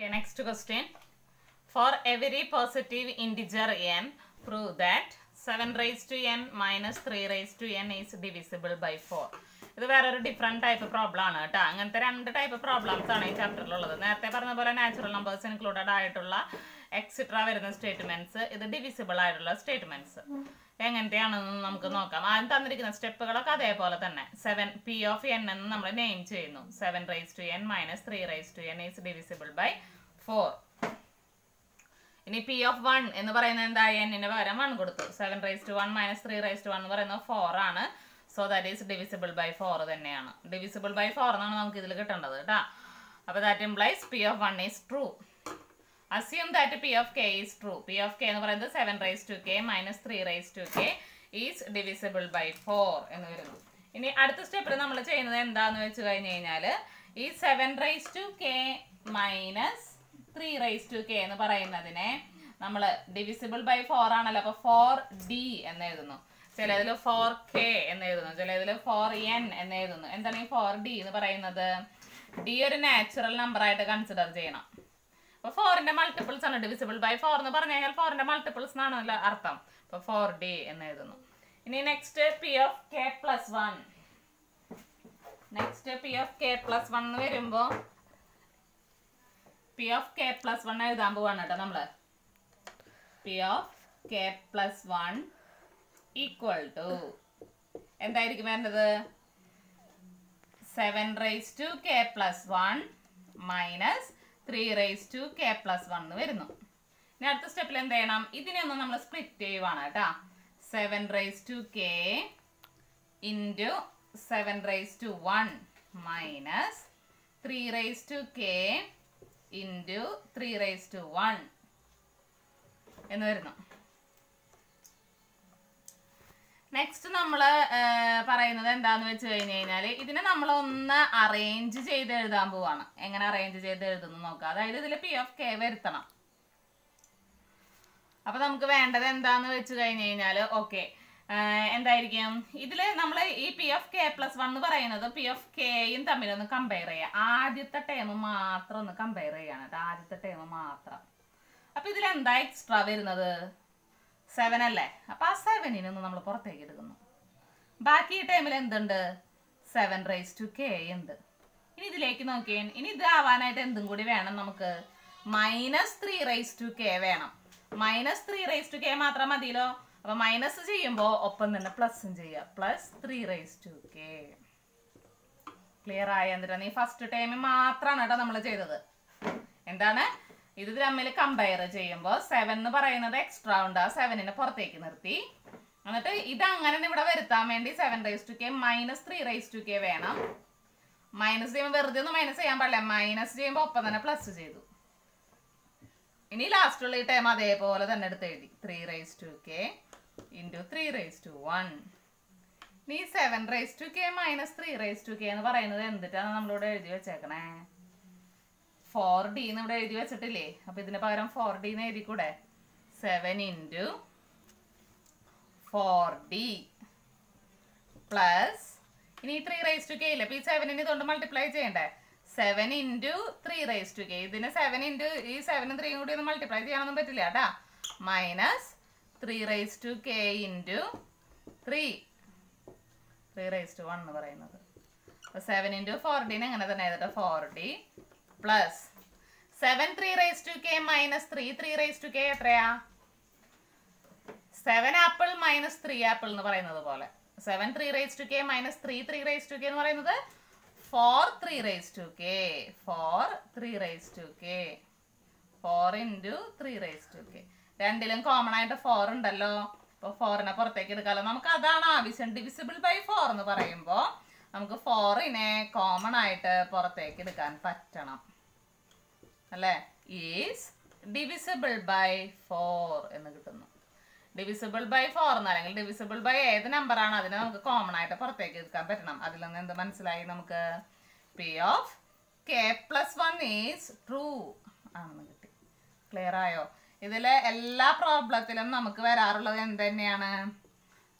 Okay, next question. For every positive integer n, prove that 7 raised to n minus 3 raised to n is divisible by 4. ഇത് വേറൊരു different type problem ആണ് കേട്ടോ. അങ്ങനത്തെ രണ്ട് type problems ആണ് ഈ ചാപ്റ്ററിലുള്ളത്. നേരത്തെ പറഞ്ഞ പോലെ നാച്ചുറൽ നമ്പേഴ്സ് ഇൻക്ലൂഡഡ് ആയിട്ടുള്ള എക്സെട്ര വരുന്ന സ്റ്റേറ്റ്മെന്റ്സ്, ഇത് ഡിവിസിബിൾ ആയിട്ടുള്ള സ്റ്റേറ്റ്മെന്റ്സ് എങ്ങനത്തെയാണെന്ന് നമുക്ക് നോക്കാം. ആദ്യം തന്നിരിക്കുന്ന സ്റ്റെപ്പുകളൊക്കെ അതേപോലെ തന്നെ. 7 p of n എന്ന് നമ്മൾ നെയിം ചെയ്യുന്നു. 7 raised to n minus 3 raised to n is divisible by 4. ഇനി p of 1 എന്ന് പറയുന്നത് എന്താ? n-ന് പകരം 1 കൊടുത്തു. 7 raised to 1 minus 3 raised to 1 എന്ന് പറയുന്നത് 4 ആണ്. So that is divisible by 4 തന്നെയാണ്. ഡിവിസിബിൾ ബൈ 4 എന്നാണ് നമുക്ക് ഇതിൽ കിട്ടേണ്ടത് കേട്ടോ. അപ്പോൾ that implies p of 1 is true. Assume that p of k is true. p of k എന്ന് പറയുന്നത് 7 raised to k minus 3 raised to k is divisible by 4 എന്ന് വരുന്നു. ഇനി അടുത്ത സ്റ്റെപ്പിൽ നമ്മൾ ചെയ്യുന്നത് എന്താന്ന് വെച്ച് കഴിഞ്ഞ് കഴിഞ്ഞാൽ ഈ 7 raised to k minus 3 raised to k എന്ന് പറയുന്നതിനെ നമ്മൾ ഡിവിസിബിൾ ബൈ 4 ആണല്ലോ. അപ്പോൾ 4d എന്ന് എഴുതുന്നു. ചിലതിൽ 4k എന്ന് എഴുതുന്നു, ചിലതിൽ 4n എന്ന് എഴുതുന്നു. എന്താണ് ഈ 4d എന്ന് പറയുന്നത്? d ഒരു നാച്ചുറൽ നമ്പർ ആയിട്ട് കൺസിഡർ ചെയ്യണം. അപ്പോൾ 4ന്റെ മൾട്ടിപ്പിൾസ് ആണ് ഡിവിസിബിൾ ബൈ 4 എന്ന് പറഞ്ഞു കഴിഞ്ഞാൽ 4ന്റെ മൾട്ടിപ്പിൾസ് എന്നാണല്ലോ അർത്ഥം. അപ്പോൾ 4d എന്ന് എഴുതുന്നു. ഇനി next p of k plus 1. Next p of k plus 1 എന്ന് വരുമ്പോൾ p of k plus 1 എഴുതാൻ പോവാണ് കേട്ടോ നമ്മൾ. p of k plus 1 equal to എന്തായിരിക്കും വേണ്ടത്? 7 raised to k plus 1 minus 3 raised to k plus 1 വരുന്നു. ഇനി അടുത്ത സ്റ്റെപ്പിൽ എന്ത് ചെയ്യണം? ഇതിനെയൊന്നും നമ്മൾ സ്പ്ലിറ്റ് ചെയ്യുവാണ് കേട്ടോ. 7 raised to k into 7 raised to 1 minus 3 raised to k into 3 raised to 1 എന്ന് വരുന്നു. നെക്സ്റ്റ് നമ്മൾ പറയുന്നത് എന്താന്ന് വെച്ച് കഴിഞ്ഞ് കഴിഞ്ഞാൽ ഇതിനെ നമ്മൾ ഒന്ന് അറേഞ്ച് ചെയ്ത് എഴുതാൻ പോവാണ്. എങ്ങനെ അറേഞ്ച് ചെയ്ത് എഴുതുന്നു നോക്കാം. അതായത് ഇതിൽ p of k വരുത്തണം. അപ്പൊ നമുക്ക് വേണ്ടത് എന്താന്ന് വെച്ച് കഴിഞ്ഞ് കഴിഞ്ഞാൽ ഓക്കെ എന്തായിരിക്കും? ഇതിൽ നമ്മൾ ഈ p of k plus 1 എന്ന് പറയുന്നത് p of kയും തമ്മിലൊന്ന് കമ്പയർ ചെയ്യുക. ആദ്യത്തെ ടേം മാത്രം ഒന്ന് കമ്പയർ ചെയ്യാണ്. ആദ്യത്തെ ടേം മാത്രം. അപ്പൊ ഇതിൽ എന്താ എക്സ്ട്രാ വരുന്നത്? 7 അല്ലേ? അപ്പൊ ആ 7-നെ ഒന്ന് നമ്മൾ പുറത്തേക്ക് എടുക്കുന്നു. ബാക്കി ഈ ടൈമിൽ എന്തുണ്ട്? 7 raised to k ഉണ്ട്. ഇനി ഇതിലേക്ക് നോക്കിയേ. ഇനി ഇത് ആവാനായിട്ട് എന്തും കൂടി വേണം നമുക്ക്? മൈനസ് 3 raised to k വേണം. മൈനസ് 3 raised to k മാത്രം മതിയല്ലോ. അപ്പൊ മൈനസ് ചെയ്യുമ്പോൾ ഒപ്പം തന്നെ പ്ലസും ചെയ്യുക. Plus 3 raised to k. Clear ആയ? എന്നിട്ടാണ് ഈ ഫസ്റ്റ് ടൈം മാത്രമാണ് കേട്ടോ നമ്മൾ ചെയ്തത്. എന്താണ്? ഇത് തമ്മിൽ കമ്പയർ ചെയ്യുമ്പോൾ 7 എന്ന് പറയുന്നത് എക്സ്ട്രാ ഉണ്ട്. ആ 7-നെ പുറത്തേക്ക് നിർത്തി. എന്നിട്ട് ഇത് അങ്ങനെ ഇവിടെ വരുത്താൻ വേണ്ടി 7 raised to k minus 3 raised to k വേണം. മൈനസ് ചെയ്യുമ്പോൾ വെറുതെ ഒന്ന് മൈനസ് ചെയ്യാൻ പാടില്ല. മൈനസ് ചെയ്യുമ്പോൾ ഒപ്പം തന്നെ പ്ലസ് ചെയ്തു. ഇനി ലാസ്റ്റുള്ള ഈ ടൈം അതേപോലെ തന്നെ എടുത്ത് എഴുതി. 3 raised to k into 3 raised to 1. ഇനി 7 raised to k minus 3 raised to k എന്ന് പറയുന്നത് എന്തിട്ടാണ് നമ്മളിവിടെ എഴുതി വെച്ചേക്കണേ? 4d എന്ന് ഇവിടെ എഴുതി വെച്ചിട്ടില്ലേ? അപ്പൊ ഇതിന് പകരം 4d എന്ന് എഴുതി കൂടെ? 7 ഇൻറ്റു 4d പ്ലസ് ഇനി 3 raised to k ഇല്ലേ? അപ്പൊ ഈ 7-നെ ഇതുകൊണ്ട് മൾട്ടിപ്ലൈ ചെയ്യണ്ടേ? 7 ഇൻറ്റു 3 raised to k. ഇതിന് 7 ഇൻറ്റു ഈ 7ഉം 3ഉം കൂടി ഒന്ന് മൾട്ടിപ്ലൈ ചെയ്യാനൊന്നും പറ്റില്ല കേട്ടാ. Minus 3 raised to k into 3 raised to 1 എന്ന് പറയുന്നത്. അപ്പൊ 7 ഇൻറ്റു 4d എങ്ങനെ തന്നെ എഴുതട്ടെ? 4d plus 7 3 raised to k minus 3 raised to k എത്രയാ? 7 ആപ്പിൾ മൈനസ് 3 ആപ്പിൾ എന്ന് പറയുന്നത് പോലെ 7 3 raised to k minus 3 raised to k എന്ന് പറയുന്നത് 4 3 raised to k. 4 3 raised to k. 4 into 3 raised to k. രണ്ടിലും കോമൺ ആയിട്ട് 4 ഉണ്ടല്ലോ. അപ്പോൾ 4-നെ പുറത്തേക്ക് എടുക്കാമല്ലോ. നമുക്ക് അതാണ് ആവശ്യം. ഡിവിസിബിൾ ബൈ 4 എന്ന് പറയുമ്പോൾ നമുക്ക് 4-നെ കോമൺ ആയിട്ട് പുറത്തേക്ക് എടുക്കാൻ പറ്റണം അല്ലേ? ഈസ് ഡിവിസിബിൾ ബൈ 4 എന്ന് കിട്ടുന്നു. ഡിവിസിബിൾ ബൈ 4 എന്ന് അല്ലെങ്കിൽ ഡിവിസിബിൾ ബൈ ഏത് നമ്പറാണ് അതിനെ നമുക്ക് കോമൺ ആയിട്ട് പുറത്തേക്ക് എടുക്കാൻ പറ്റണം. അതിൽ നിന്ന് എന്ത് മനസ്സിലായി നമുക്ക്? p of k plus 1 is true ആണെന്ന് കിട്ടി. ക്ലിയർ ആയോ? ഇതിലെ എല്ലാ പ്രോബ്ലത്തിലും നമുക്ക് വരാറുള്ളത് എന്ത് തന്നെയാണ്?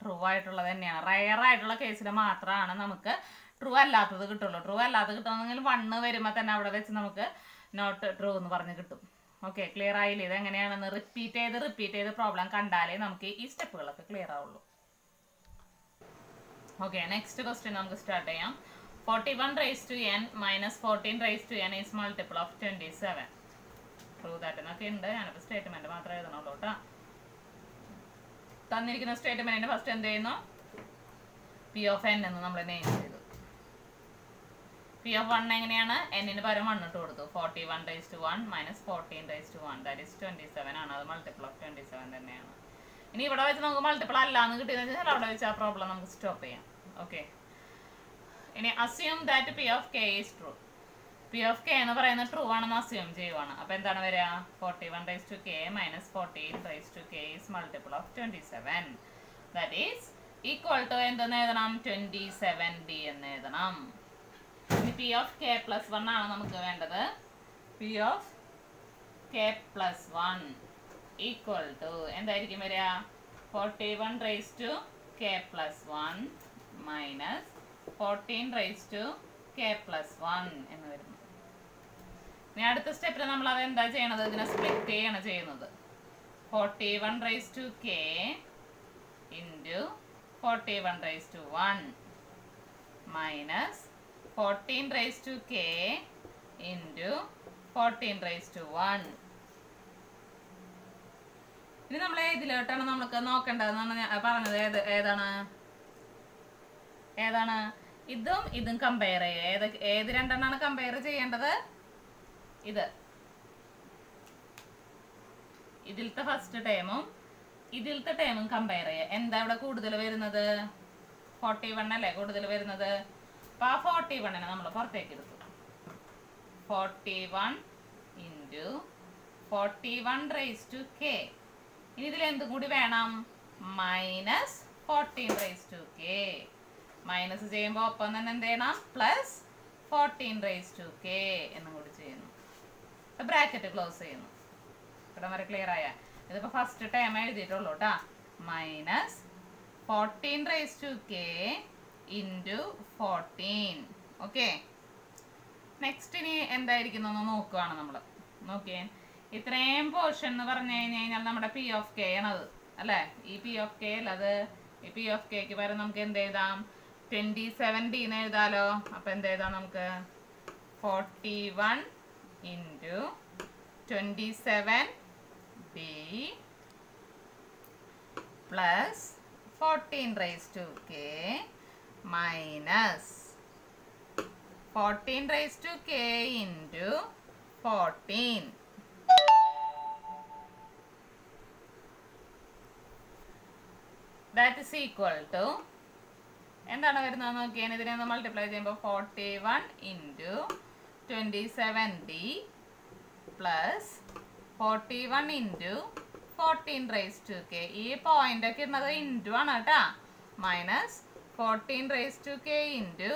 ട്രൂ ആയിട്ടുള്ളത് തന്നെയാണ്. റയർ ആയിട്ടുള്ള കേസിൽ മാത്രമാണ് നമുക്ക് ട്രൂ അല്ലാത്തത് കിട്ടുള്ളൂ. ട്രൂ അല്ലാത്തത് കിട്ടണമെങ്കിൽ 1 വരുമ്പോൾ തന്നെ അവിടെ വെച്ച് നമുക്ക് നോട്ട് ട്രൂ എന്ന് പറഞ്ഞ് കിട്ടും. ഓക്കെ, ക്ലിയർ ആയില്ലേ? ഇത് എങ്ങനെയാണെന്ന് റിപ്പീറ്റ് ചെയ്ത് പ്രോബ്ലം കണ്ടാലേ നമുക്ക് ഈ സ്റ്റെപ്പുകളൊക്കെ ക്ലിയർ ആവുള്ളൂ. ഓക്കെ, നെക്സ്റ്റ് ക്വസ്റ്റ്യൻ നമുക്ക് സ്റ്റാർട്ട് ചെയ്യാം. 41 raised to n minus 14 raised to n is multiple of 27. True that എന്നൊക്കെ ഉണ്ട്. ഞാനിപ്പോൾ സ്റ്റേറ്റ്മെന്റ് മാത്രമേ എഴുതണുള്ളൂ കേട്ടോ. തന്നിരിക്കുന്ന സ്റ്റേറ്റ്മെന്റിന് ഫസ്റ്റ് എന്ത് ചെയ്യുന്നു? പി ഓഫ് എൻ എന്ന് നമ്മൾ നെയിം ചെയ്തു. പി ഓഫ് 1 എങ്ങനെയാണ്? എന്നിന് പകരം 1 ഇട്ട് കൊടുത്തു. 41 raised to 1 minus 14 raised to 1 that is 27 ആണ്. അത് മൾട്ടിപ്പിൾ ഓഫ് 27 തന്നെയാണ്. ഇനി ഇവിടെ വെച്ച് നമുക്ക് മൾട്ടിപ്പിൾ അല്ലാന്ന് കിട്ടിയെന്ന് വെച്ചാൽ അവിടെ വെച്ച് ആ പ്രോബ്ലം നമുക്ക് സ്റ്റോപ്പ് ചെയ്യാം. ഓക്കെ, ഇനി assume that P of K is true. P of K എന്ന് പറയുന്നത് ട്രൂ ആണെന്ന് അസ്യൂം ചെയ്യുവാണ്. അപ്പോൾ എന്താണ് വരിക? 41 raised to k minus 14 raised to k is multiple of 27. That is equal to എന്തെന്ന് എഴുതണം? 27d എന്ന് എഴുതണം. ഇനി പി ഓഫ് കെ പ്ലസ് 1 ആണ് നമുക്ക് വേണ്ടത്. P of k plus 1 equal to എന്തായിരിക്കും വരിക? 41 raised to k plus 1 minus 14 raised to k plus 1 എന്ന് വരുന്നു. ഇനി അടുത്ത സ്റ്റെപ്പിൽ നമ്മൾ അത് എന്താ ചെയ്യണത്? ഇതിനെ സ്പ്ലിറ്റ് ചെയ്യാണ് ചെയ്യുന്നത്. 41 raised to k into 41 raised to 1 minus 14 raised to k into 14 raised to 1. ഇനി നമ്മൾ ഇതിലോട്ടാണ് നമുക്ക് നോക്കേണ്ടതെന്നാണ് ഞാൻ പറഞ്ഞത്. ഏതാണ് ഇതും കമ്പയർ ചെയ്യുക. ഏത് രണ്ടെണ്ണമാണ് കമ്പയർ ചെയ്യേണ്ടത്? ഇതിലത്തെ ഫസ്റ്റ് ടേമും ഇതിലത്തെ ടേമും കമ്പയർ ചെയ്യുക. എന്താ ഇവിടെ കൂടുതൽ വരുന്നത്? 41 അല്ലേ കൂടുതൽ വരുന്നത്. അപ്പൊ ആ 41നെ നമ്മൾ പുറത്തേക്ക് എടുത്തു. 41 into 41 raised to k. ഇനി ഇതിൽ എന്തും കൂടി വേണം? Minus 14 raised to k. Minus ചെയ്യുമ്പോൾ ഒപ്പം തന്നെ എന്ത് ചെയ്യണം? പ്ലസ് 14 raised to k എന്നും കൂടി ചെയ്യുന്നു. ബ്രാക്കറ്റ് ക്ലോസ് ചെയ്യുന്നു. ഇവിടെ വരെ ക്ലിയർ ആയ? ഇതിപ്പോൾ ഫസ്റ്റ് ടൈം എഴുതിയിട്ടുള്ളൂ കേട്ടോ. Minus 14 raised to k into 14. Okay, next ഇനി എന്തായിരിക്കുന്നു നോക്കുകയാണ് നമ്മൾ. നോക്കിയേ, ഇത്രയും പോർഷൻ എന്ന് പറഞ്ഞു കഴിഞ്ഞാൽ നമ്മുടെ പി ഓഫ് കെ ആണത് അല്ലേ? ഈ പി ഓഫ് കെ അല്ലത്. ഈ പി ഓഫ് കെക്ക് പകരം നമുക്ക് എന്ത് എഴുതാം? 27d എന്ന് എഴുതാലോ. അപ്പം എന്ത് എഴുതാം നമുക്ക്? 41 into 27d plus 14 raised to k minus 14 raised to k into 14. That is equal to എന്താണ് വരുന്നത് നോക്കിയാൽ ഇതിനെ ഒന്ന് മൾട്ടിപ്ലൈ ചെയ്യുമ്പോൾ 41 into 27d plus 41 into 14 raised to k. ഈ പോയിന്റ് ഒക്കെ ഇടുന്നത് ഇൻറ്റു ആണ് കേട്ടാ. Minus 14 raised to k into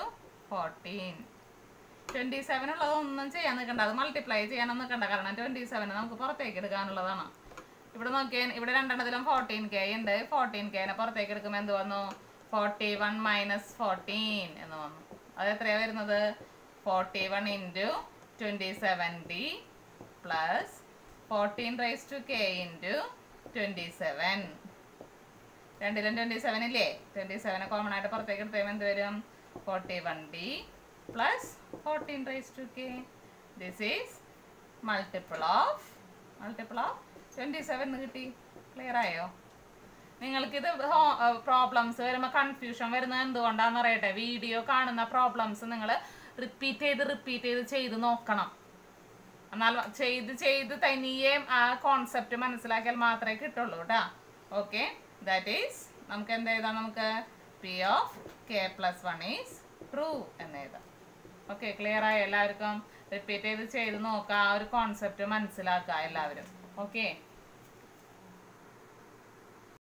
14. 27 ഉള്ളത് ഒന്നും ചെയ്യാൻ നിൽക്കണ്ട, അത് മൾട്ടിപ്ലൈ ചെയ്യാനൊന്നും നിൽക്കണ്ട. കാരണം 27 നമുക്ക് പുറത്തേക്ക് എടുക്കാനുള്ളതാണ്. ഇവിടെ നോക്കിയാൽ ഇവിടെ രണ്ടെണ്ണത്തിലും 14k ഉണ്ട്. 14k പുറത്തേക്ക് എടുക്കുമ്പോൾ എന്ത് വന്നു? 41 മൈനസ് 14 എന്ന് വന്നു. അത് എത്രയാണ് വരുന്നത്? 41 into 27d plus 14 raised to k into 27. രണ്ടിലും 27 ഇല്ലേ? 27 കോമൺ ആയിട്ട് പുറത്തേക്ക് എടുത്തുമ്പോൾ എന്ത് വരും? 41d plus 14 raised to k. This is multiple of 27 എന്ന് കിട്ടി. ക്ലിയർ ആയോ? നിങ്ങൾക്കിത് പ്രോബ്ലംസ് വരുമ്പോൾ കൺഫ്യൂഷൻ വരുന്നത് എന്തുകൊണ്ടാണെന്ന് അറിയട്ടെ. വീഡിയോ കാണുന്ന പ്രോബ്ലംസ് നിങ്ങൾ റിപ്പീറ്റ് ചെയ്ത് നോക്കണം. എന്നാൽ ചെയ്ത് തനിയെ ആ കോൺസെപ്റ്റ് മനസ്സിലാക്കിയാൽ മാത്രമേ കിട്ടുള്ളൂ കേട്ടോ. ഓക്കെ, ദാറ്റ് ഈസ് നമുക്ക് എന്ത് എഴുതാം? നമുക്ക് P of k plus 1 is true എന്ന് എഴുതാം. ഓക്കെ, ക്ലിയർ ആയോ എല്ലാവർക്കും? റിപ്പീറ്റ് ചെയ്ത് നോക്കുക, ആ ഒരു കോൺസെപ്റ്റ് മനസ്സിലാക്കുക എല്ലാവരും. ഓക്കെ.